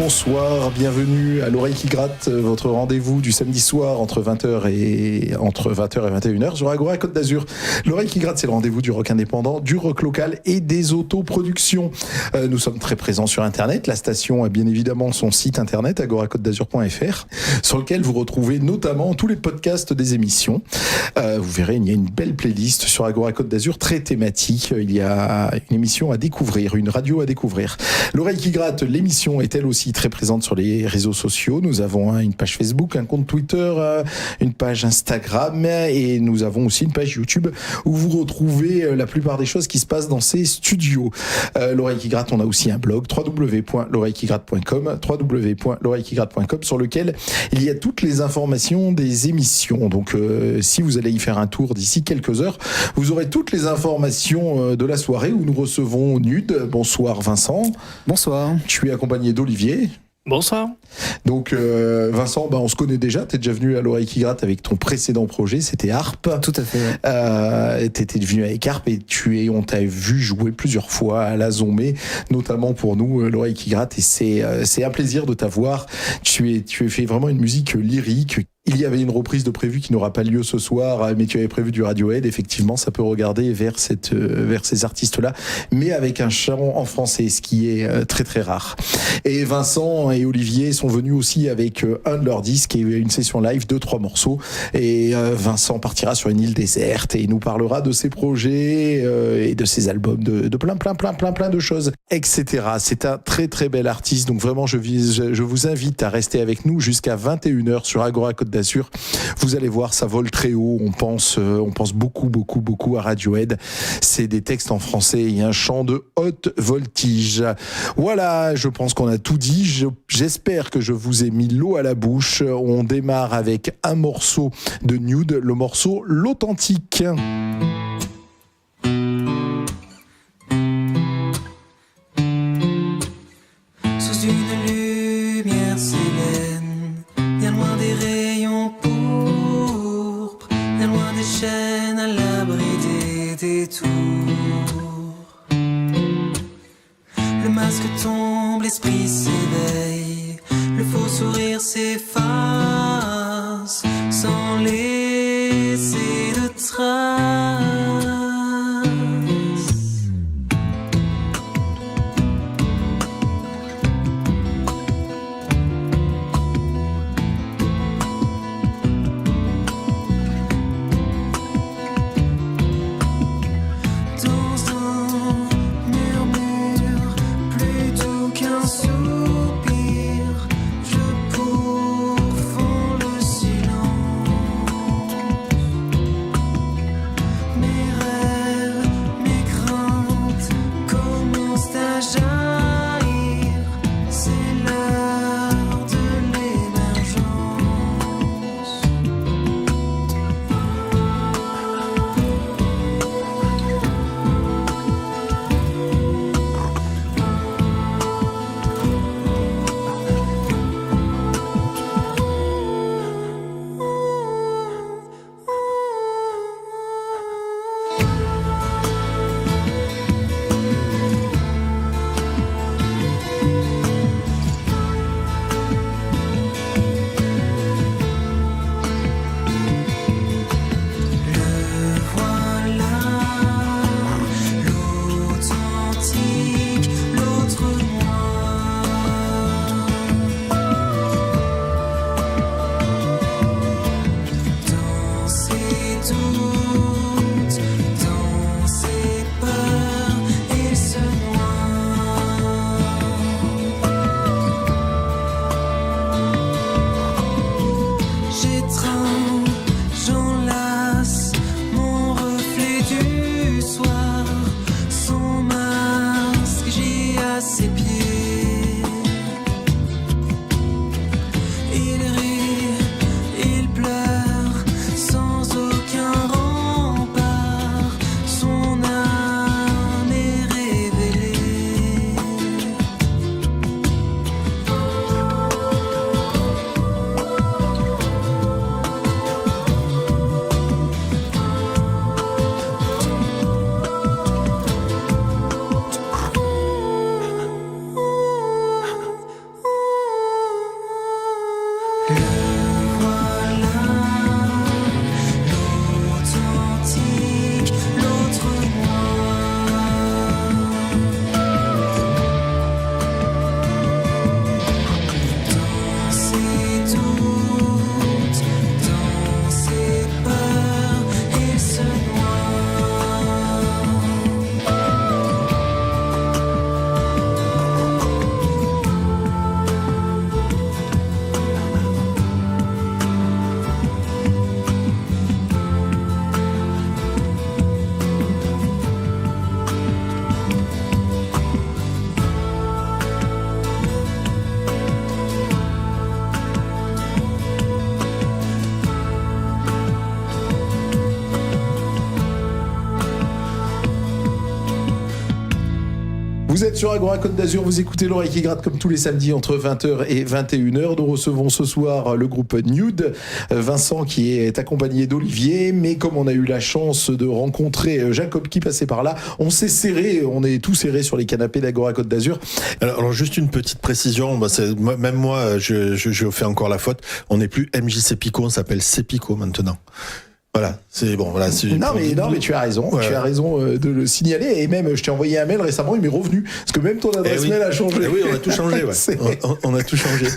bonsoir, bienvenue à l'oreille qui gratte, votre rendez-vous du samedi soir entre 20h et 21h sur Agora Côte d'Azur. L'oreille qui gratte, c'est le rendez-vous du rock indépendant, du rock local et des autoproductions. Nous sommes très présents sur Internet. La station a bien évidemment son site internet agoracôtedazur.fr sur lequel vous retrouvez notamment tous les podcasts des émissions. Vous verrez, il y a une belle playlist sur Agora Côte d'Azur très thématique. Il y a une émission à découvrir, une radio à découvrir. L'oreille qui gratte, l'émission est elle aussi très présente sur les réseaux sociaux. Nous avons une page Facebook, un compte Twitter, une page Instagram et nous avons aussi une page YouTube où vous retrouvez la plupart des choses qui se passent dans ces studios. L'oreille qui gratte, on a aussi un blog www.l'oreillequigratte.com www.l'oreillequigratte.com sur lequel il y a toutes les informations des émissions. Donc si vous allez y faire un tour d'ici quelques heures, vous aurez toutes les informations de la soirée où nous recevons Nude. Bonsoir Vincent. Bonsoir. Je suis accompagné d'Olivier. Bonsoir. Donc Vincent, on se connaît déjà, t'es déjà venu à l'oreille qui gratte avec ton précédent projet, c'était Harp. Tout à fait. T'étais venu avec Harp et on t'a vu jouer plusieurs fois à la Zombie, notamment pour nous, l'oreille qui gratte, et c'est un plaisir de t'avoir. Tu as fait vraiment une musique lyrique. Il y avait une reprise de prévu qui n'aura pas lieu ce soir, mais tu avais prévu du Radiohead. Effectivement, ça peut regarder vers ces artistes-là, mais avec un chant en français, ce qui est très très rare. Et Vincent et Olivier sont venus aussi avec un de leurs disques et une session live de 3 morceaux. Et Vincent partira sur une île déserte et il nous parlera de ses projets et de ses albums, de plein de choses, etc. C'est un très très bel artiste. Donc vraiment, je vous invite à rester avec nous jusqu'à 21h sur Agora Côte d'Azur. Vous allez voir, ça vole très haut. On pense beaucoup à Radiohead. C'est des textes en français et un chant de haute voltige. Voilà, je pense qu'on a tout dit. J'espère que je vous ai mis l'eau à la bouche. On démarre avec un morceau de Nude, le morceau L'Authentique. Sous une lumière sereine, bien loin des rayons pourpres, bien loin des chaînes à l'abri des détours. Le masque tombe, l'esprit s'éveille, le faux sourire s'efface, sans laisser de traces. Vous êtes sur Agora Côte d'Azur, vous écoutez l'oreille qui gratte comme tous les samedis entre 20h et 21h. Nous recevons ce soir le groupe Nude, Vincent qui est accompagné d'Olivier, mais comme on a eu la chance de rencontrer Jacob qui passait par là, on s'est serré, on est tous serrés sur les canapés d'Agora Côte d'Azur. Alors juste une petite précision, même moi je fais encore la faute, on n'est plus MJC Pico, on s'appelle C-Pico maintenant. Voilà, c'est bon. Voilà, c'est non mais tu as raison, ouais. Tu as raison de le signaler et même je t'ai envoyé un mail récemment, il m'est revenu parce que même ton adresse mail a changé. Oui, on a tout changé. Ouais. on a tout changé.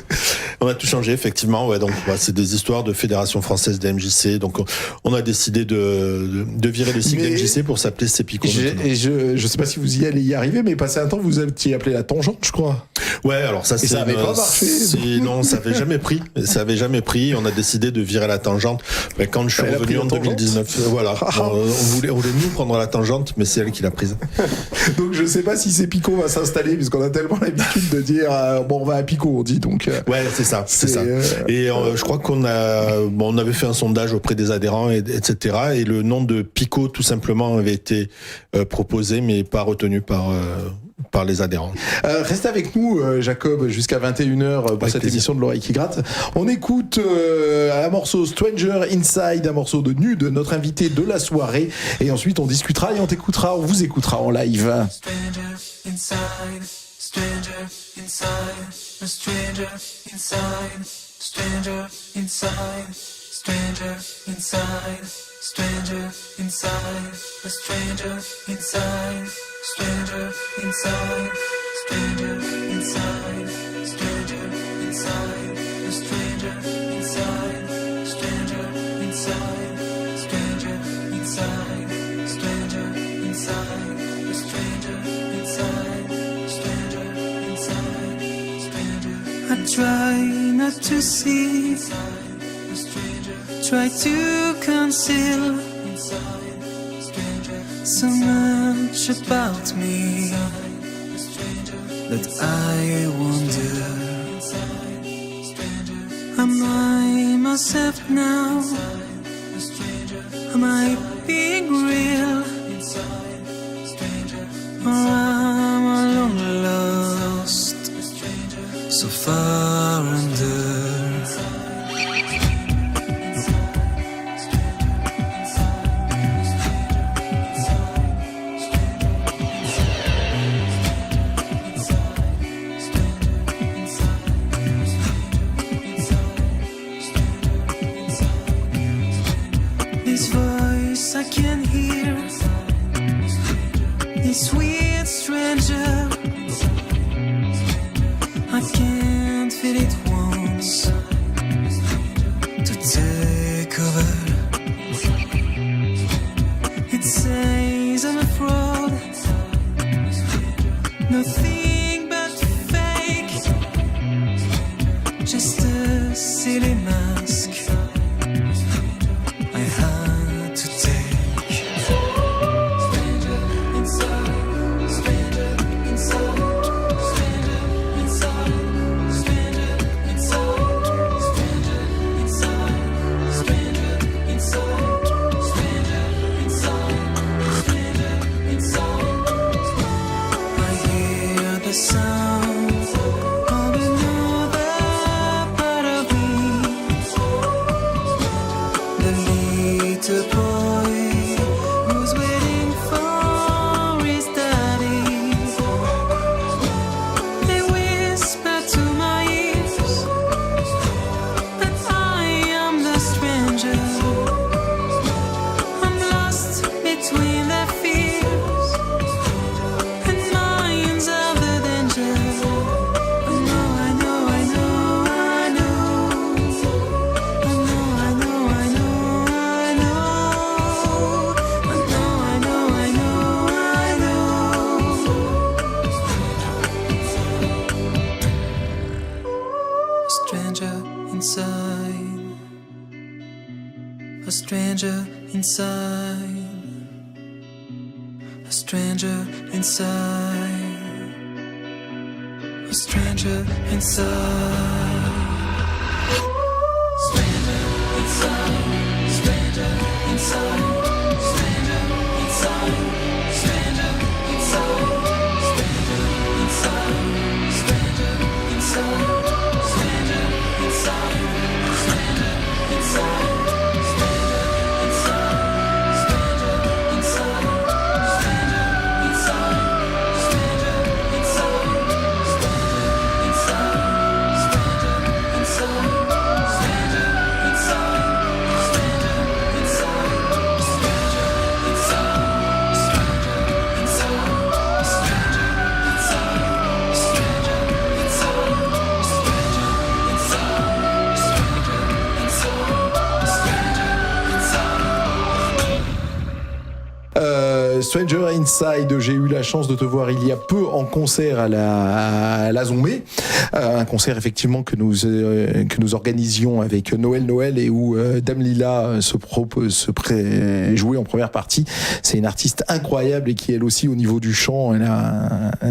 On a tout changé effectivement. Ouais, donc c'est des histoires de Fédération française des MJC. Donc on a décidé de virer le sigle MJC pour s'appeler C-Pico. Et je sais pas si vous y allez y arriver, mais passé un temps vous étiez appelé la Tangente, je crois. Ouais, alors ça ça avait pas marché. Non, ça avait jamais pris. Ça avait jamais pris. On a décidé de virer la Tangente. Mais quand je suis revenu en 2019, voilà. on voulait nous prendre la Tangente, mais c'est elle qui l'a prise. Donc je sais pas si c'est Pico va s'installer, puisqu'on a tellement l'habitude de dire bon on va à Pico, on dit donc. Ouais, c'est ça. Et je crois qu'on avait fait un sondage auprès des adhérents, etc. Et le nom de Pico tout simplement avait été proposé, mais pas retenu par les adhérents. Reste avec nous, Jacob, jusqu'à 21h pour cette émission de l'oreille qui gratte. On écoute un morceau Stranger Inside, un morceau de Nude, notre invité de la soirée. Et ensuite, on discutera et on vous écoutera en live. Stranger inside, stranger inside, a stranger inside, stranger inside, stranger inside, stranger inside, a stranger inside. Stranger inside, stranger inside, stranger inside, a stranger inside, stranger inside, stranger inside, stranger inside, a stranger inside, stranger inside, stranger. I try not to see, try to conceal so much about me that I wonder, am I myself now? Am I being real? Or am I long lost, so far under? I can hear this weird stranger. I can't feel it once to take over. It says I'm a fraud, nothing but fake, just a silly mask I had to take. The sound of another part of me. stranger inside, a stranger inside, a stranger inside, a stranger inside, stranger inside, stranger inside, stranger inside, stranger inside, stranger inside, stranger inside, stranger inside, stranger inside, stranger inside, stranger inside, stranger inside, stranger inside, Stranger Inside, j'ai eu la chance de te voir il y a peu en concert à la Zombie, un concert effectivement que nous organisions avec Noël et où Dame Lila jouait en première partie. C'est une artiste incroyable et qui elle aussi au niveau du chant,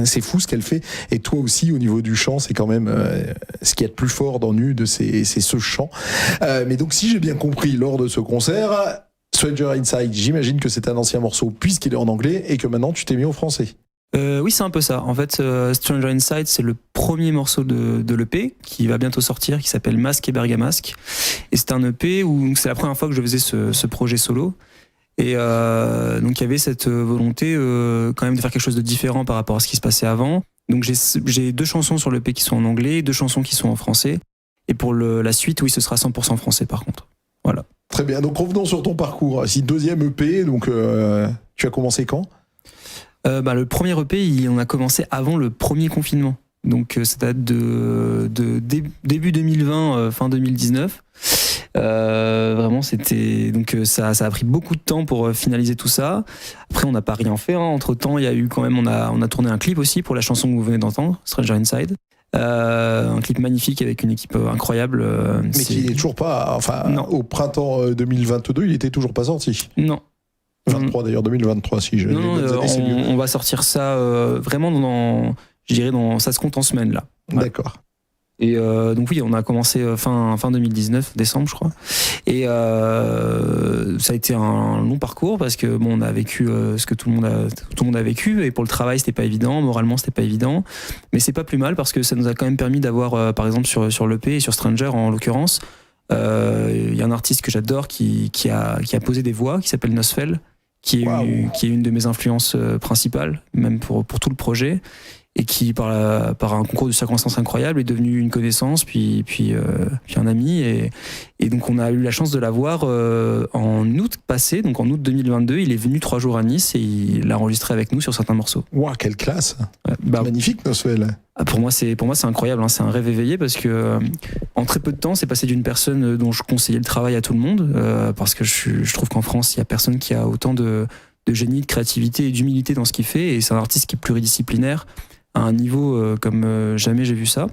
c'est fou ce qu'elle fait, et toi aussi au niveau du chant, c'est quand même ce qu'il y a de plus fort dans Nude, c'est ce chant. Mais donc si j'ai bien compris lors de ce concert, Stranger Inside, j'imagine que c'est un ancien morceau puisqu'il est en anglais et que maintenant tu t'es mis au français. Oui, c'est un peu ça. En fait, Stranger Inside, c'est le premier morceau de l'EP qui va bientôt sortir, qui s'appelle Masque et Bergamasque. Et c'est un EP où c'est la première fois que je faisais ce projet solo. Et donc il y avait cette volonté quand même de faire quelque chose de différent par rapport à ce qui se passait avant. Donc j'ai 2 chansons sur l'EP qui sont en anglais, 2 chansons qui sont en français. Et pour la suite, oui, ce sera 100% français par contre. Voilà. Très bien, donc revenons sur ton parcours. Si 2e EP, donc tu as commencé quand ? Le premier EP, on a commencé avant le premier confinement. Donc ça date de début 2020, fin 2019. Vraiment, c'était donc ça a pris beaucoup de temps pour finaliser tout ça. Après, on n'a pas rien fait. Entre temps, il y a eu quand même, on a tourné un clip aussi pour la chanson que vous venez d'entendre, Stranger Inside. Un clip magnifique avec une équipe incroyable. Mais qui n'est toujours pas, au printemps 2022, il était toujours pas sorti. Non. 23 d'ailleurs, 2023 si je. On va sortir ça vraiment ça se compte en semaines là. Ouais. D'accord. Et donc oui, on a commencé fin 2019, décembre je crois. Et ça a été un long parcours parce que on a vécu ce que tout le monde a vécu, et pour le travail c'était pas évident, moralement c'était pas évident, mais c'est pas plus mal parce que ça nous a quand même permis d'avoir par exemple sur l'EP et sur Stranger en l'occurrence, il y a un artiste que j'adore qui a posé des voix, qui s'appelle Nosfell, qui est une de mes influences principales, même pour tout le projet, et qui par un concours de circonstances incroyables est devenu une connaissance, puis un ami, et donc on a eu la chance de l'avoir en août passé, donc en août 2022. Il est venu 3 jours à Nice et il a enregistré avec nous sur certains morceaux. Waouh, quelle classe! Magnifique, Nosfell. Pour moi c'est incroyable, c'est un rêve éveillé parce que en très peu de temps c'est passé d'une personne dont je conseillais le travail à tout le monde, parce que je trouve qu'en France il y a personne qui a autant de génie, de créativité et d'humilité dans ce qu'il fait, et c'est un artiste qui est pluridisciplinaire à un niveau comme jamais j'ai vu ça.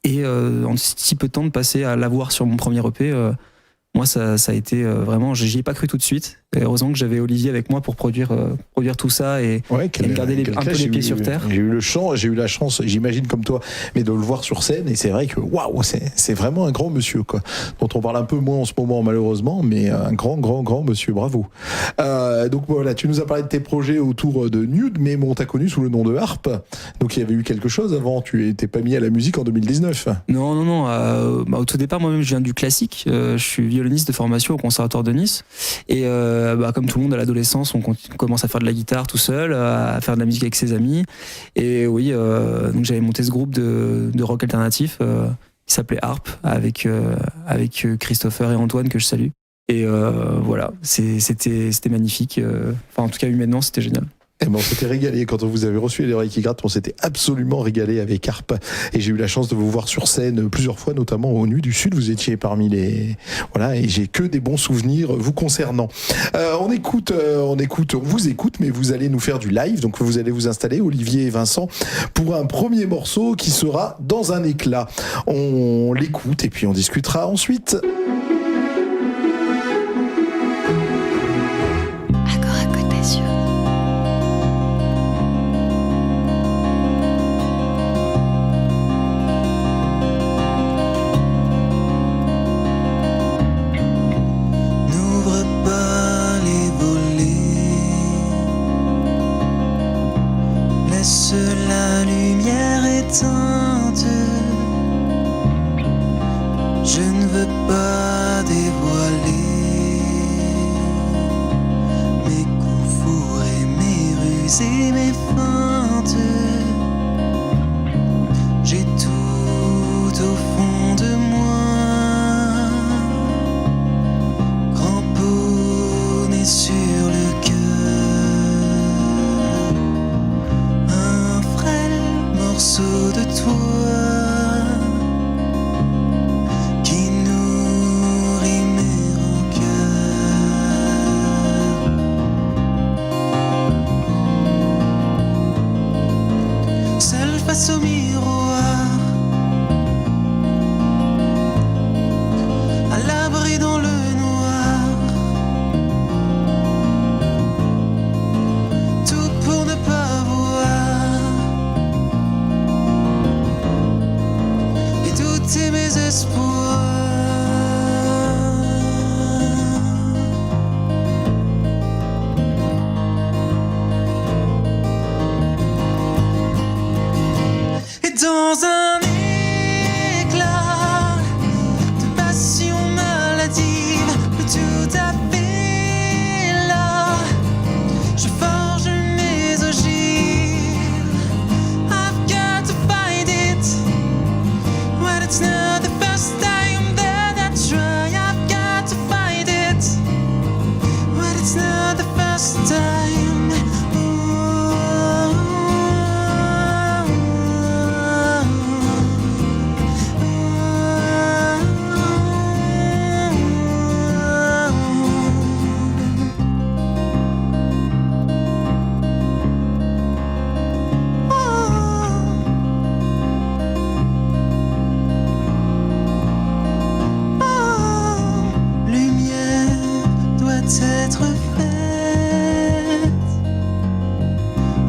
Et en si peu de temps de passer à l'avoir sur mon premier EP, moi ça a été vraiment, j'y ai pas cru tout de suite. Et heureusement que j'avais Olivier avec moi pour produire tout ça et me garder un peu les pieds sur terre. J'ai eu la chance, j'imagine comme toi, mais de le voir sur scène, et c'est vrai que waouh, c'est vraiment un grand monsieur quoi, dont on parle un peu moins en ce moment malheureusement, mais un grand monsieur, bravo. Donc voilà, tu nous as parlé de tes projets autour de Nude, mais on t'a connu sous le nom de Harp, donc il y avait eu quelque chose avant, tu n'étais pas mis à la musique en 2019. Non, au tout départ moi-même je viens du classique, je suis violoniste de formation au Conservatoire de Nice, et comme tout le monde à l'adolescence, on commence à faire de la guitare tout seul, à faire de la musique avec ses amis. Et oui, donc j'avais monté ce groupe de rock alternatif qui s'appelait Harp avec Christopher et Antoine que je salue. Et voilà, c'était magnifique. En tout cas humainement c'était génial. Eh ben, on s'était régalé quand on vous avait reçu les oreilles qui grattent, on s'était absolument régalé avec Harpe. Et j'ai eu la chance de vous voir sur scène plusieurs fois, notamment aux Nuits du Sud. Vous étiez parmi les... Voilà, et j'ai que des bons souvenirs vous concernant. On vous écoute, mais vous allez nous faire du live. Donc vous allez vous installer, Olivier et Vincent, pour un premier morceau qui sera Dans un éclat. On l'écoute et puis on discutera ensuite. La lumière éteinte, je ne veux pas dévoiler mes coups fourrés, mes ruses et mes feintes. J'ai tout au fond de moi, cramponné sur le cœur. De toi qui nourrit mes rancœurs. Seul face au miroir, à l'abri dans le noir, tout pour ne pas voir et mes espoirs. Et dans un éclat de passion maladive, tout à fait là, je forge mes ogives. I've got to find it. When it's not the first time that I try, I've got to find it. When it's not the first time. Être faite,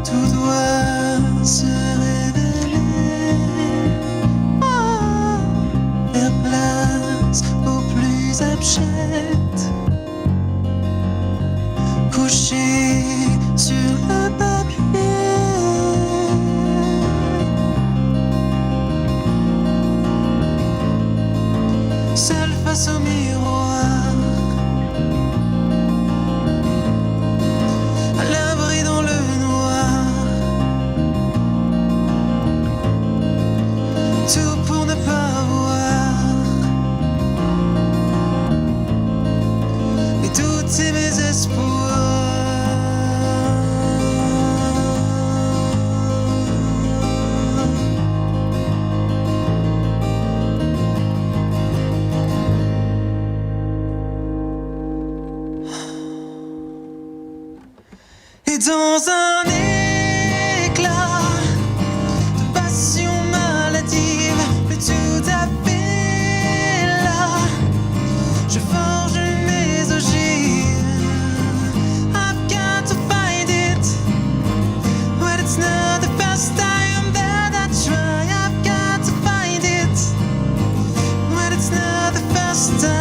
tout doit se révéler. Oh, faire place aux plus abjects, couché sur le papier. Seul face au miroir, tout pour ne pas voir, et tous mes espoirs. Et dans un éclat de passion maladive, le tout à fait là, je forge mes ogives. I've got to find it. When it's not the first time that I try, I've got to find it. When it's not the first time.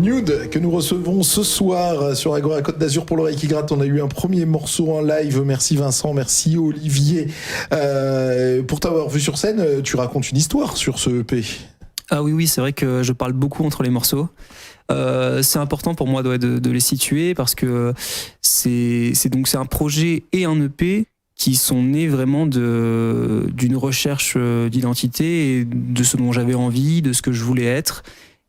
Nude que nous recevons ce soir sur Agora Côte d'Azur pour l'oreille qui gratte. On a eu un premier morceau en live. Merci Vincent, merci Olivier. Pour t'avoir vu sur scène, tu racontes une histoire sur ce EP. Ah oui, c'est vrai que je parle beaucoup entre les morceaux. C'est important pour moi de les situer parce que c'est un projet et un EP qui sont nés vraiment d'une recherche d'identité et de ce dont j'avais envie, de ce que je voulais être.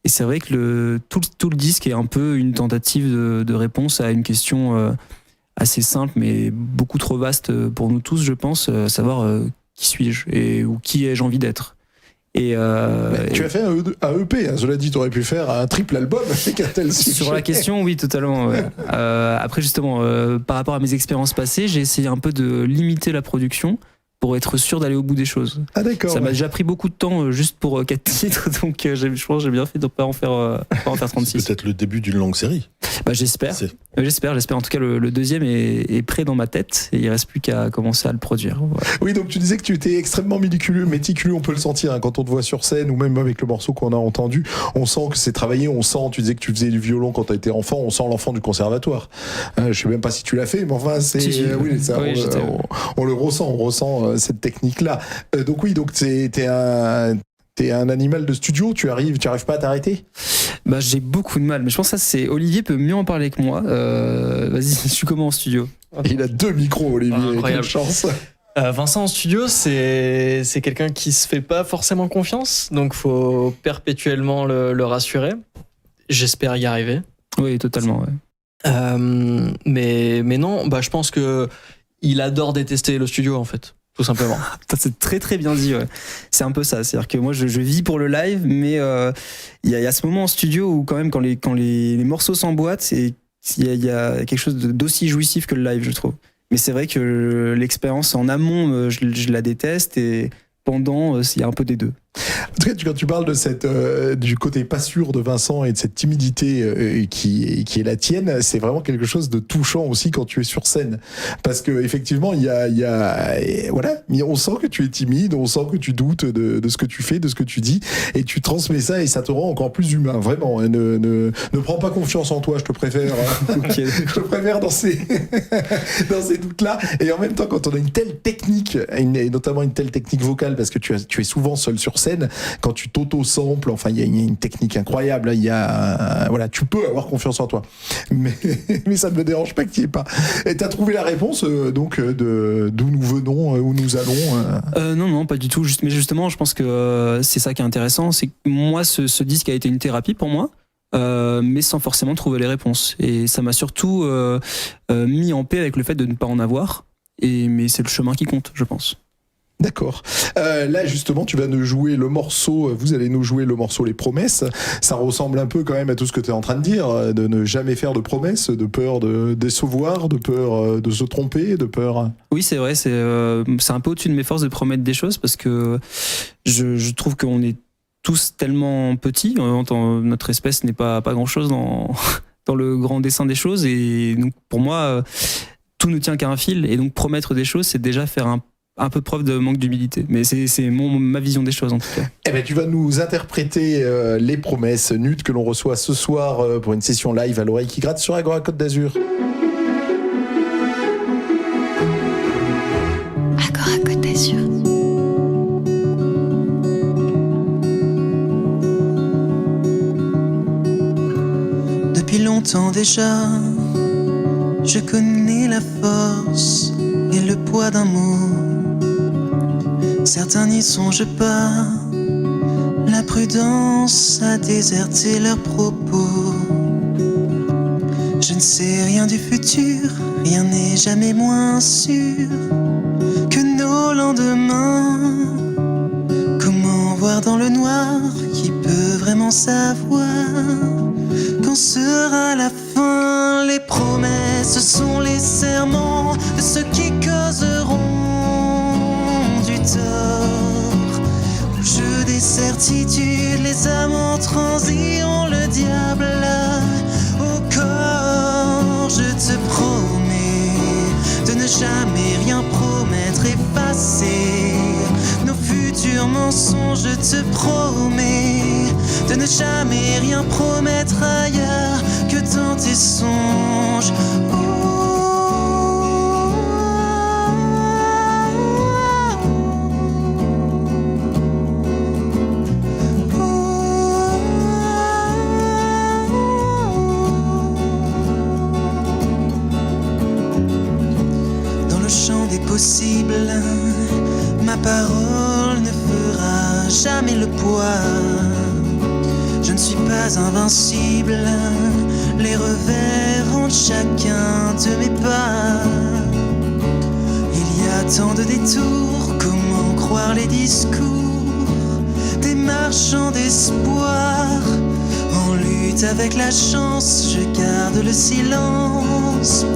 Et c'est vrai que tout le disque est un peu une tentative de réponse à une question assez simple mais beaucoup trop vaste pour nous tous, je pense, savoir qui suis-je ou qui ai-je envie d'être. Tu as fait un EP, hein, cela dit, tu aurais pu faire un triple album avec un tel sujet. Sur la question, oui, totalement. Ouais. Après, justement, par rapport à mes expériences passées, j'ai essayé un peu de limiter la production pour être sûr d'aller au bout des choses. Ah d'accord. Ça m'a déjà pris beaucoup de temps juste pour 4 titres, donc je pense que j'ai bien fait de ne pas en faire 36. C'est peut-être le début d'une longue série. Bah, j'espère. En tout cas, le deuxième est prêt dans ma tête et il reste plus qu'à commencer à le produire. Ouais. Oui, donc tu disais que tu étais extrêmement méticuleux, on peut le sentir hein, quand on te voit sur scène ou même avec le morceau qu'on a entendu. On sent que c'est travaillé, tu disais que tu faisais du violon quand tu étais enfant, on sent l'enfant du conservatoire. Je sais même pas si tu l'as fait, mais enfin, c'est on le ressent, on ressent cette technique-là. Donc t'es un animal de studio, tu arrives pas à t'arrêter ? Bah, j'ai beaucoup de mal, mais je pense que ça, Olivier peut mieux en parler que moi. Vas-y, je suis comment en studio ? Il a 2 micros, Olivier, incroyable. quelle chance. Vincent en studio, c'est quelqu'un qui se fait pas forcément confiance, donc faut perpétuellement le rassurer. J'espère y arriver. Oui, totalement. Ouais. Mais non, je pense que il adore détester le studio en fait. Tout simplement. C'est très très bien dit. Ouais. C'est un peu ça. C'est-à-dire que moi je vis pour le live, mais il y a ce moment en studio où quand même quand les morceaux s'emboîtent, il y a quelque chose d'aussi jouissif que le live, je trouve. Mais c'est vrai que l'expérience en amont, je la déteste et pendant, il y a un peu des deux. En tout cas, quand tu parles de du côté pas sûr de Vincent et de cette timidité qui est la tienne, c'est vraiment quelque chose de touchant aussi quand tu es sur scène. Parce que effectivement, voilà, on sent que tu es timide, on sent que tu doutes de ce que tu fais, de ce que tu dis, et tu transmets ça et ça te rend encore plus humain. Vraiment, ne prends pas confiance en toi, je te préfère. Okay. Je te préfère dans ces doutes-là. Et en même temps, quand on a une telle technique, et notamment une telle technique vocale, parce que tu es souvent seul sur scène, quand tu t'auto-samples, enfin il y a une technique incroyable, voilà, tu peux avoir confiance en toi, mais ça ne me dérange pas que tu n'y aies pas. Et t'as trouvé la réponse donc d'où nous venons, où nous allons Non, pas du tout. Mais justement, je pense que c'est ça qui est intéressant, c'est que moi ce disque a été une thérapie pour moi. Mais sans forcément trouver les réponses. Et ça m'a surtout mis en paix avec le fait de ne pas en avoir. Mais c'est le chemin qui compte, je pense. D'accord. Là, justement, tu vas nous jouer le morceau, vous allez nous jouer le morceau Les Promesses. Ça ressemble un peu quand même à tout ce que tu es en train de dire, de ne jamais faire de promesses, de peur de décevoir, de peur de se tromper, de peur... Oui, c'est vrai, c'est un peu au-dessus de mes forces de promettre des choses parce que je trouve qu'on est tous tellement petits, notre espèce n'est pas grand-chose dans le grand dessin des choses et donc pour moi, tout ne tient qu'à un fil et donc promettre des choses, c'est déjà faire un peu preuve de manque d'humilité, mais c'est ma vision des choses en tout cas. Eh ben, tu vas nous interpréter Les Promesses nudes que l'on reçoit ce soir pour une session live à l'oreille qui gratte sur Agora Côte d'Azur. Agora Côte d'Azur. Depuis longtemps déjà, je connais la force et le poids d'un mot. Certains n'y songent pas, la prudence a déserté leurs propos. Je ne sais rien du futur, rien n'est jamais moins sûr que nos lendemains. Comment voir dans le noir, qui peut vraiment savoir quand sera la fin? Les promesses sont les serments de ceux qui causeront du tort. Au jeu des certitudes, les amants transiront le diable au corps. Je te promets de ne jamais rien promettre, effacer nos futurs mensonges. Je te promets de ne jamais rien promettre ailleurs que dans tes songes. Dans le champ des possibles, ma parole ne fera jamais le poids. Je ne suis pas invincible, les revers rendent chacun de mes pas. Il y a tant de détours, comment croire les discours des marchands d'espoir? En lutte avec la chance, je garde le silence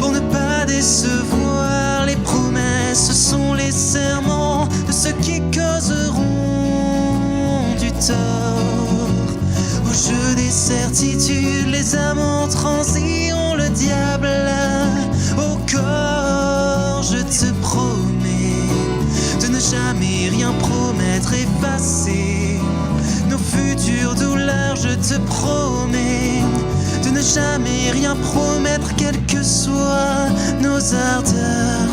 pour ne pas décevoir. Les promesses sont les serments de ceux qui causeront du tort. Au jeu des certitudes, les amants transis ont le diable au corps. Je te promets de ne jamais rien promettre, effacer nos futures douleurs. Je te promets de ne jamais rien promettre, quelles que soient nos ardeurs.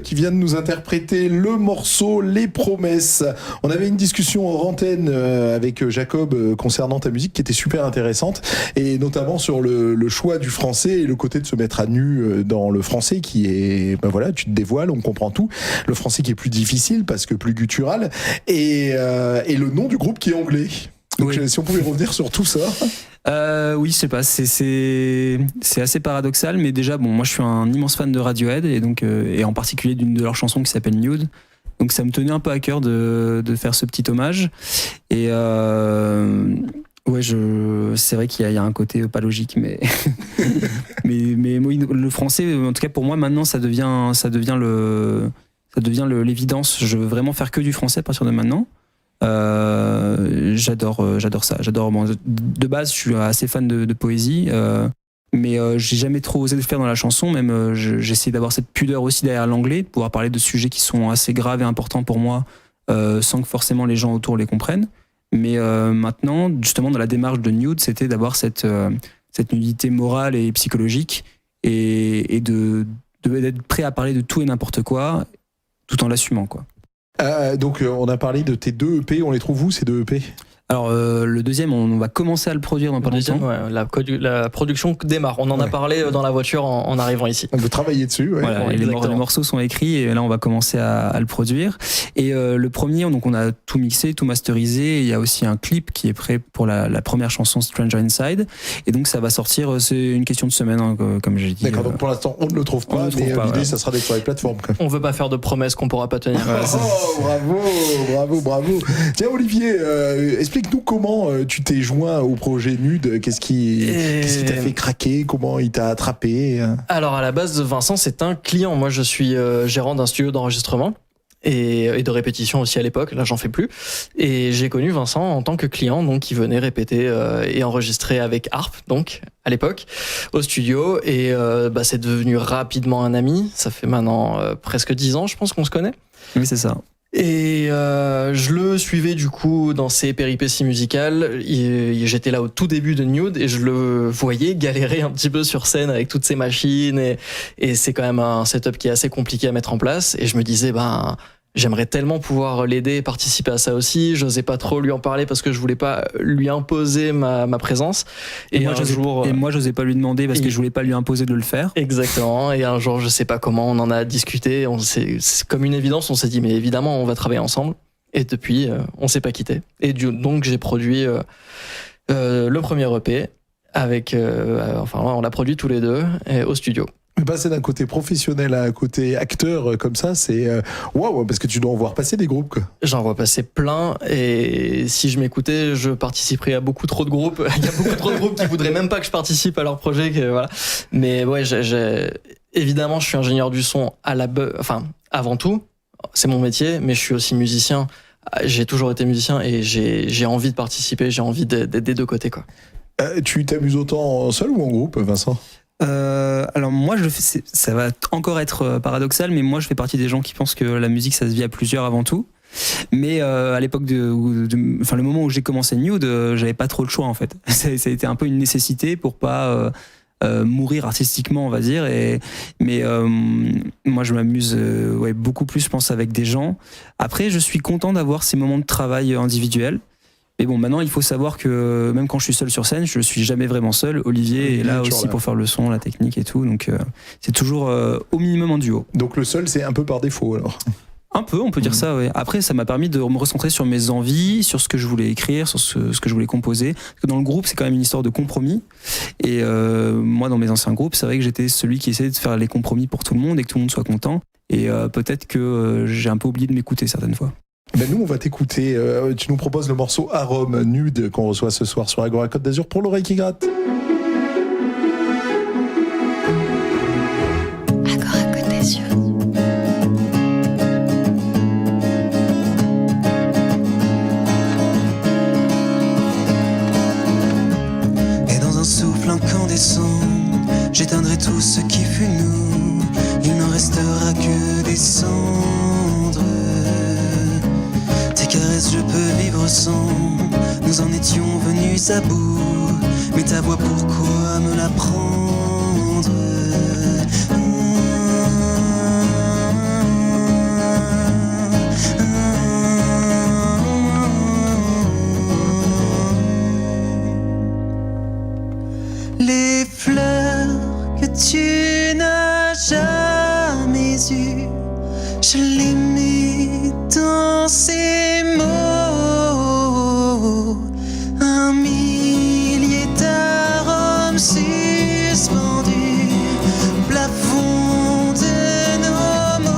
Qui vient de nous interpréter le morceau Les Promesses. On avait une discussion hors antenne avec Jacob concernant ta musique qui était super intéressante, et notamment sur le choix du français et le côté de se mettre à nu dans le français qui est, ben voilà, tu te dévoiles, on comprend tout. Le français qui est plus difficile parce que plus guttural, et le nom du groupe qui est anglais. Donc oui. Si on pouvait revenir sur tout ça. Oui, je sais pas, c'est assez paradoxal, mais déjà, bon, moi je suis un immense fan de Radiohead, et donc et en particulier d'une de leurs chansons qui s'appelle Nude. Donc ça me tenait un peu à cœur de faire ce petit hommage. Et ouais, c'est vrai qu'il y a un côté pas logique, mais mais le français, en tout cas pour moi maintenant, ça devient l'évidence. Je veux vraiment faire que du français à partir de maintenant. J'adore ça. Bon, de base, je suis assez fan de poésie, mais j'ai jamais trop osé le faire dans la chanson. Même j'essaie d'avoir cette pudeur aussi derrière l'anglais, de pouvoir parler de sujets qui sont assez graves et importants pour moi, sans que forcément les gens autour les comprennent. Mais maintenant, justement, dans la démarche de Nude, c'était d'avoir cette nudité morale et psychologique, et d'être prêt à parler de tout et n'importe quoi, tout en l'assumant, quoi. Donc on a parlé de tes 2 EP, on les trouve où ces 2 EP ? Alors le deuxième, on va commencer à le produire dans pas longtemps. Ouais, la production démarre. On en a parlé dans la voiture en arrivant ici. On veut travailler dessus. Ouais. Voilà, les morceaux sont écrits, et là on va commencer à le produire. Et le premier, donc on a tout mixé, tout masterisé. Il y a aussi un clip qui est prêt pour la première chanson, Stranger Inside. Et donc ça va sortir, c'est une question de semaine, hein, comme j'ai dit. D'accord, donc pour l'instant on ne le trouve pas, mais l'idée ça sera d'être sur les plateformes. Quoi. On veut pas faire de promesses qu'on pourra pas tenir. Bravo. Tiens Olivier, explique-nous comment tu t'es joint au projet Nude. Qu'est-ce qui t'a fait craquer? Comment il t'a attrapé? Alors à la base, Vincent, c'est un client. Moi, je suis gérant d'un studio d'enregistrement. et de répétition aussi à l'époque. Là, j'en fais plus. Et j'ai connu Vincent en tant que client, donc qui venait répéter et enregistrer avec Harp, donc à l'époque, au studio. Et c'est devenu rapidement un ami. Ça fait maintenant presque 10 ans, je pense qu'on se connaît. Oui, c'est ça. Et je le suivais du coup dans ses péripéties musicales. J'étais là au tout début de Nude et je le voyais galérer un petit peu sur scène avec toutes ces machines et c'est quand même un setup qui est assez compliqué à mettre en place. Et je me disais j'aimerais tellement pouvoir l'aider et participer à ça aussi. J'osais pas trop lui en parler parce que je voulais pas lui imposer ma présence. Et moi, j'osais pas lui demander parce que je voulais pas lui imposer de le faire. Exactement. Et un jour, je sais pas comment, on en a discuté. C'est comme une évidence. On s'est dit, mais évidemment, on va travailler ensemble. Et depuis, on s'est pas quitté. Et donc, j'ai produit le premier EP avec, on l'a produit tous les deux au studio. Mais passer d'un côté professionnel à un côté acteur comme ça, c'est waouh, parce que tu dois en voir passer des groupes, quoi. J'en vois passer plein et si je m'écoutais, je participerais à beaucoup trop de groupes. Il y a beaucoup trop de groupes qui voudraient même pas que je participe à leur projet, voilà. Mais ouais, évidemment, je suis ingénieur du son avant tout, c'est mon métier, mais je suis aussi musicien. J'ai toujours été musicien et j'ai envie de participer, j'ai envie des deux côtés, quoi. Tu t'amuses autant seul ou en groupe, Vincent ? Alors moi, ça va encore être paradoxal, mais moi je fais partie des gens qui pensent que la musique ça se vit à plusieurs avant tout. Mais à l'époque le moment où j'ai commencé Nude, j'avais pas trop le choix en fait. Ça a été un peu une nécessité pour pas mourir artistiquement, on va dire. Mais moi je m'amuse beaucoup plus, je pense, avec des gens. Après, je suis content d'avoir ces moments de travail individuels. Mais bon, maintenant, il faut savoir que même quand je suis seul sur scène, je suis jamais vraiment seul. Olivier est là aussi pour faire le son, la technique et tout. Donc, c'est toujours au minimum en duo. Donc, le seul, c'est un peu par défaut, alors. Un peu, on peut dire ça, ouais. Après, ça m'a permis de me recentrer sur mes envies, sur ce que je voulais écrire, sur ce que je voulais composer. Parce que dans le groupe, c'est quand même une histoire de compromis. Et moi, dans mes anciens groupes, c'est vrai que j'étais celui qui essayait de faire les compromis pour tout le monde et que tout le monde soit content. Et peut-être que j'ai un peu oublié de m'écouter certaines fois. Ben nous, on va t'écouter. Tu nous proposes le morceau Arôme Nude qu'on reçoit ce soir sur Agora Côte d'Azur pour l'oreille qui gratte. Agora Côte d'Azur. Et dans un souffle incandescent, j'éteindrai tout ce qui fut nous. Il n'en restera que des cendres. Tes caresses, je peux vivre sans. Nous en étions venus à bout. Mais ta voix, pourquoi me la prendre? Les fleurs que tu n'as jamais eues, je les mets dans ces mots. Un millier d'arômes suspendus au plafond de nos mots.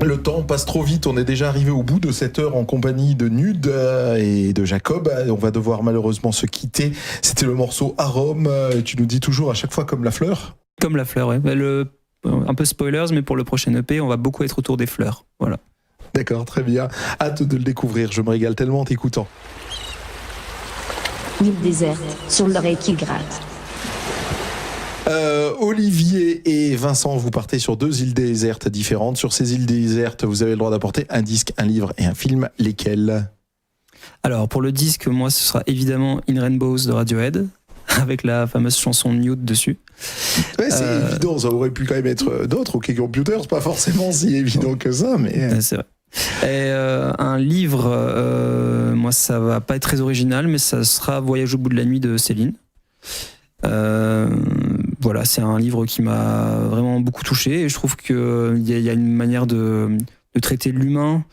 Le temps passe trop vite, on est déjà arrivé au bout de cette heure en compagnie de Nude et de Jacob. On va devoir malheureusement se quitter. C'était le morceau Arôme, tu nous dis toujours à chaque fois comme la fleur. Comme la fleur, ouais. Un peu spoilers, mais pour le prochain EP, on va beaucoup être autour des fleurs. Voilà. D'accord, très bien. Hâte de le découvrir, je me régale tellement en t'écoutant. L'île déserte, sur l'oreille qui gratte. Olivier et Vincent, vous partez sur 2 îles désertes différentes. Sur ces îles désertes, vous avez le droit d'apporter un disque, un livre et un film. Lesquels ? Alors, pour le disque, moi, ce sera évidemment In Rainbows de Radiohead, avec la fameuse chanson Nude dessus. Ouais, c'est évident, ça aurait pu quand même être d'autres. OK Computer, c'est pas forcément si évident que ça, mais... C'est vrai. Et un livre, moi, ça va pas être très original, mais ça sera Voyage au bout de la nuit de Céline. Voilà, c'est un livre qui m'a vraiment beaucoup touché et je trouve qu'il y a une manière de traiter l'humain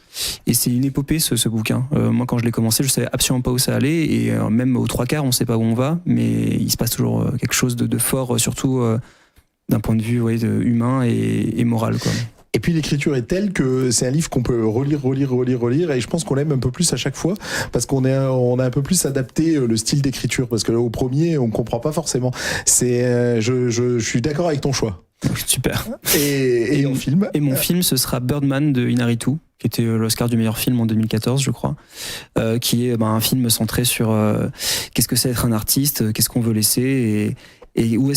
et c'est une épopée ce bouquin. Moi quand je l'ai commencé je savais absolument pas où ça allait et même aux 3/4 on sait pas où on va mais il se passe toujours quelque chose de fort surtout d'un point de vue humain et moral quoi. Et puis l'écriture est telle que c'est un livre qu'on peut relire et je pense qu'on l'aime un peu plus à chaque fois parce qu'on a un peu plus adapté le style d'écriture parce que là, au premier on comprend pas forcément. Je suis d'accord avec ton choix. Super. Et en film. Et mon film ce sera Birdman de Inarritu qui était l'Oscar du meilleur film en 2014 je crois, qui est un film centré sur qu'est-ce que c'est être un artiste, qu'est-ce qu'on veut laisser et où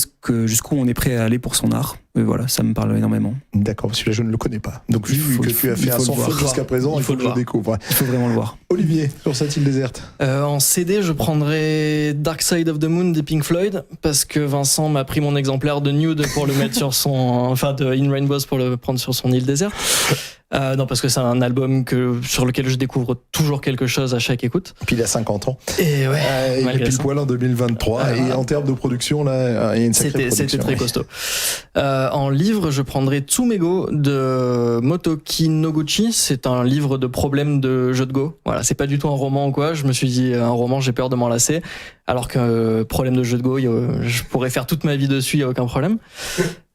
jusqu'où on est prêt à aller pour son art. Et voilà, ça me parle énormément. D'accord, celui-là je ne le connais pas. Donc vu que tu as fait un sans faute jusqu'à présent, il faut que je le découvre. Il faut vraiment le voir. Olivier, sur cette île déserte. En CD, je prendrais Dark Side of the Moon des Pink Floyd parce que Vincent m'a pris mon exemplaire de Nude pour le mettre sur de In Rainbows pour le prendre sur son île déserte. Non, parce que c'est un album sur lequel je découvre toujours quelque chose à chaque écoute. Puis il a 50 ans. Et ouais, il est pile poil en 2023. Et en termes de production, là, il y a une sacrée production. C'était très costaud. En livre, je prendrais Tsumego de Motoki Noguchi. C'est un livre de problèmes de jeu de Go. Voilà, c'est pas du tout un roman ou quoi. Je me suis dit, un roman, j'ai peur de m'en lasser. Alors que problème de jeu de Go, je pourrais faire toute ma vie dessus, il n'y a aucun problème.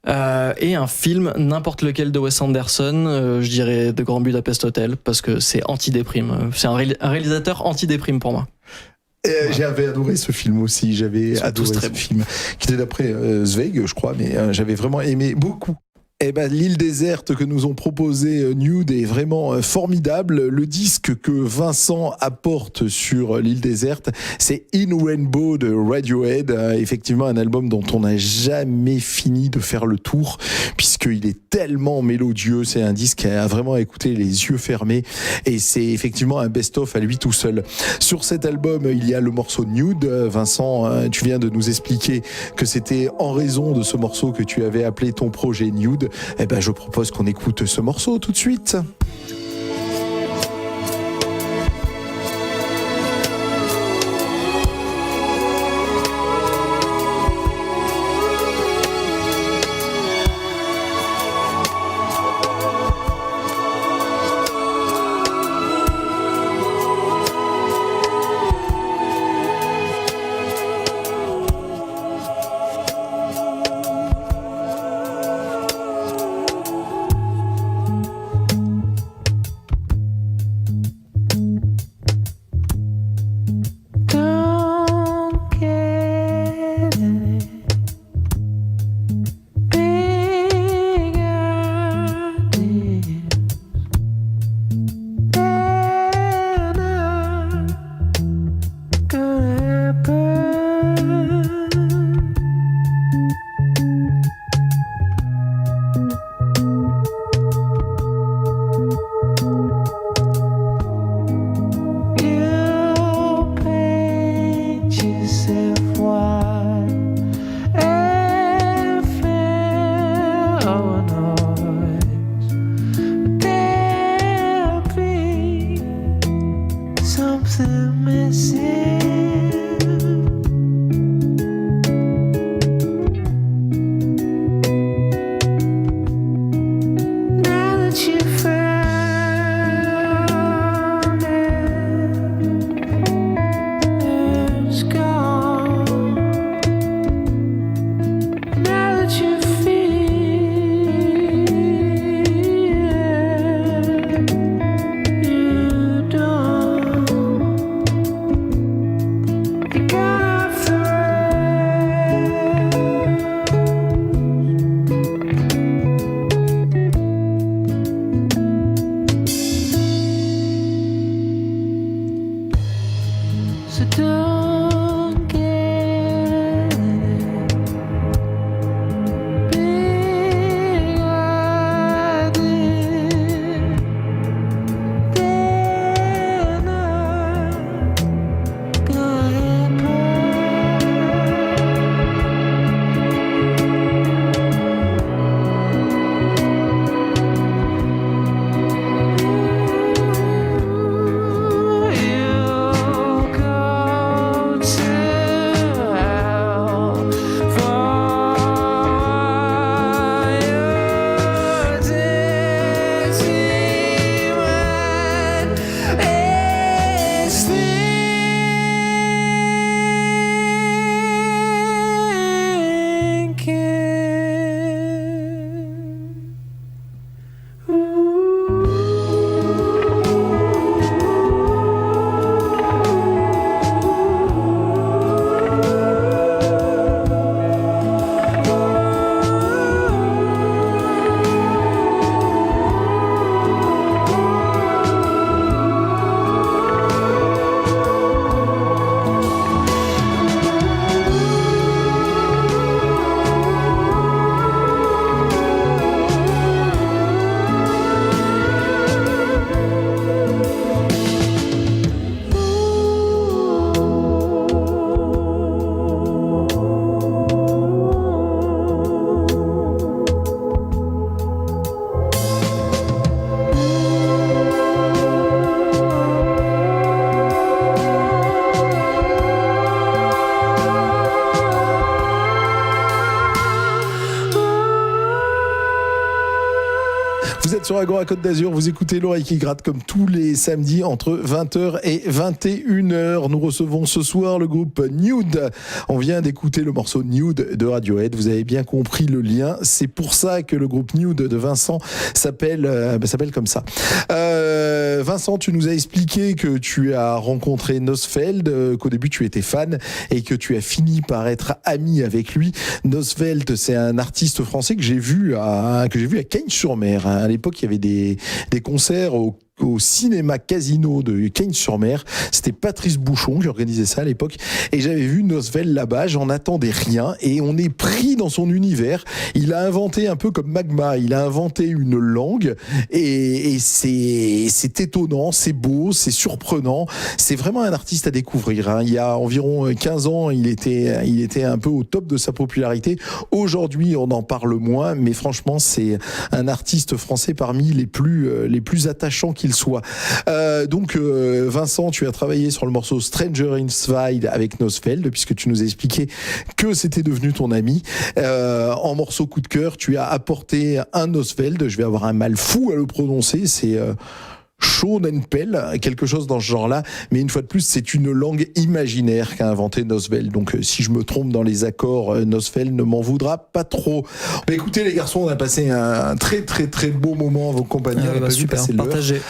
Et un film, n'importe lequel de Wes Anderson, je dirais The Grand Budapest Hotel, parce que c'est anti-déprime. C'est un réalisateur anti-déprime pour moi. J'avais adoré ce film aussi, j'avais adoré ce film, qui était d'après Zweig, je crois, mais j'avais vraiment aimé beaucoup. Eh ben, l'île déserte que nous ont proposé Nude est vraiment formidable. Le disque que Vincent apporte sur l'île déserte, c'est In Rainbow de Radiohead. Effectivement, un album dont on n'a jamais fini de faire le tour, puisqu'il est tellement mélodieux. C'est un disque à vraiment écouter les yeux fermés. Et c'est effectivement un best-of à lui tout seul. Sur cet album, il y a le morceau Nude. Vincent, tu viens de nous expliquer que c'était en raison de ce morceau que tu avais appelé ton projet Nude. Eh ben, je propose qu'on écoute ce morceau tout de suite. Vous êtes sur Agora Côte d'Azur, vous écoutez l'oreille qui gratte comme tous les samedis entre 20h et 21h. Nous recevons ce soir le groupe Nude. On vient d'écouter le morceau Nude de Radiohead. Vous avez bien compris le lien. C'est pour ça que le groupe Nude de Vincent s'appelle comme ça. Vincent, tu nous as expliqué que tu as rencontré Nosfeld, qu'au début tu étais fan et que tu as fini par être ami avec lui. Nosfeld, c'est un artiste français que j'ai vu à Cagnes-sur-Mer. À l'époque, il y avait des concerts au cinéma Casino de Cagnes-sur-Mer. C'était Patrice Bouchon qui organisait ça à l'époque. Et j'avais vu Nosfeld là-bas, j'en attendais rien. Et on est pris dans son univers. Il a inventé un peu comme Magma. Il a inventé une langue. Et c'est étonnant, c'est beau, c'est surprenant. C'est vraiment un artiste à découvrir, hein. Il y a environ 15 ans, il était un peu au top de sa popularité. Aujourd'hui, on en parle moins. Mais franchement, c'est un artiste français parmi les plus attachants qu'il soit. Donc Vincent, tu as travaillé sur le morceau Stranger Inside avec Nosfeld, puisque tu nous as expliqué que c'était devenu ton ami. En morceau coup de cœur, tu as apporté un Nosfeld, je vais avoir un mal fou à le prononcer, c'est Schonenpel, quelque chose dans ce genre-là, mais une fois de plus, c'est une langue imaginaire qu'a inventé Nosfeld. Donc, si je me trompe dans les accords, Nosfeld ne m'en voudra pas trop. Bah, écoutez, les garçons, on a passé un très très très beau moment à vos compagnies. Super, partagé.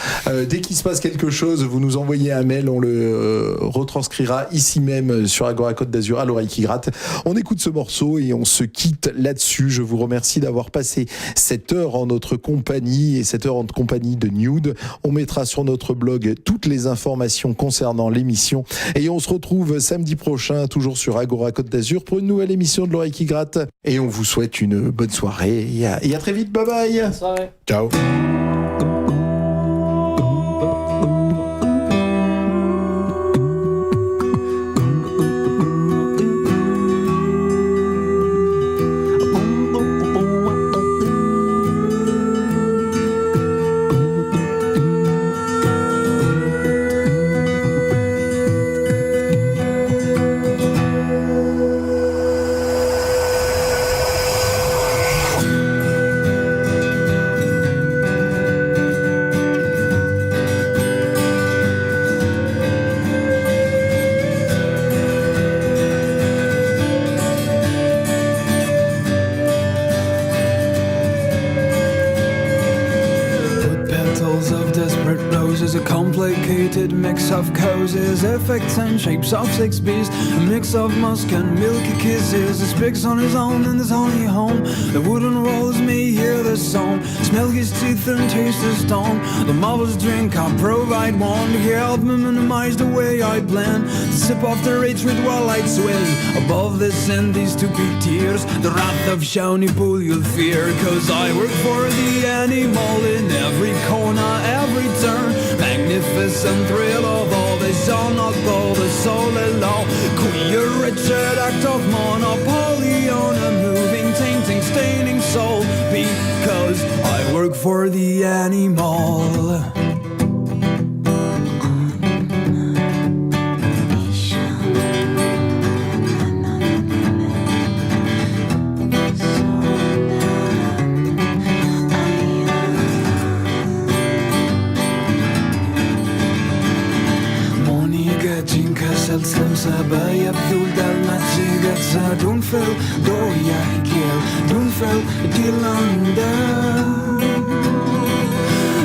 Dès qu'il se passe quelque chose, vous nous envoyez un mail, on le retranscrira ici même sur Agora Côte d'Azur à l'oreille qui gratte. On écoute ce morceau et on se quitte là-dessus. Je vous remercie d'avoir passé cette heure en notre compagnie et cette heure en compagnie de Nude. On mettra sur notre blog toutes les informations concernant l'émission et on se retrouve samedi prochain toujours sur Agora Côte d'Azur pour une nouvelle émission de l'oreille qui gratte et on vous souhaite une bonne soirée et à très vite, bye bye. Bonne soirée. Ciao. Mix of causes, effects and shapes of 6 beasts. A mix of musk and milky kisses. He speaks on his own in his only home. The wooden walls may hear the song. Smell his teeth and taste the stone. The marvelous drink I provide one to help me minimize the way I blend. The sip of the rage with while I sway. Above this and these stupid tears. The wrath of Shawnee Pool you'll fear. Cause I work for the animal in every corner, every turn. Magnificent thrill of all this on not all the soul alone. Queer wretched act of monopoly on a moving, tainting, staining soul. Because I work for the animal. سبايا بذول دار ما تجيقات زادون فل دويا كيل دون فل ديلاندا.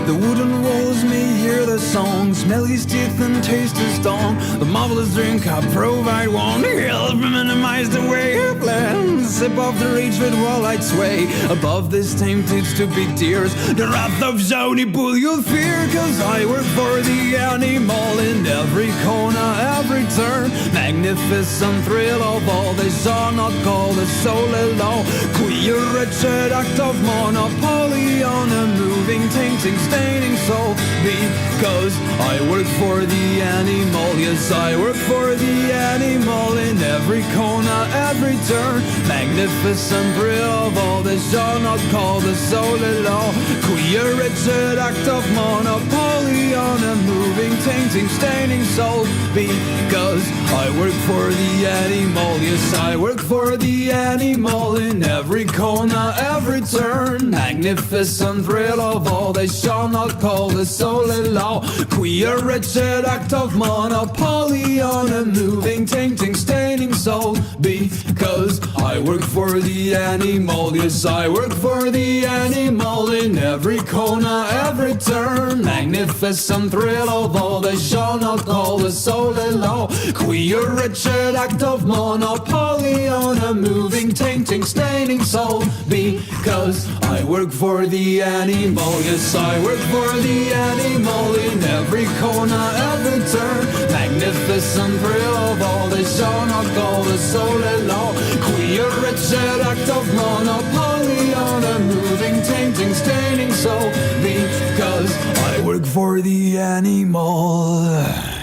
The wooden walls may hear the song, smell his teeth and taste his tongue. The marvelous drink I provide won't help minimize the way it blends. Sip of the rage with while I'd sway. Above this tainted stupid tears, the wrath of Zony Bull you'll fear. Cause I work for the animal in every corner, every turn. Magnificent thrill of all they saw, not called the soul alone. Queer wretched act of monopoly on a moving, tainting, staining soul. Because I work for the animal, yes I work for the animal in every corner, every turn. Magnificent thrill of all they shall not call the soul alone. Queer wretched act of monopoly on a moving, tainting, staining soul. Because I work for the animal, yes, I work for the animal. In every corner, every turn, magnificent thrill of all, they shall not call the soul in law. Queer, wretched act of monopoly on a moving, tainting, staining soul. Because I work for the animal, yes, I work for the animal. In every corner, every turn, magnificent thrill of all, they shall not call the soul in law. Queer, wretched act of monopoly on a moving, tainting, staining soul. Because I work for the animal, yes, I work for the animal. In every corner, every turn, magnificent thrill of all, they shall not call the soul in law. Queer, wretched act of monopoly on a moving, tainting, staining soul. Because I work for the animal.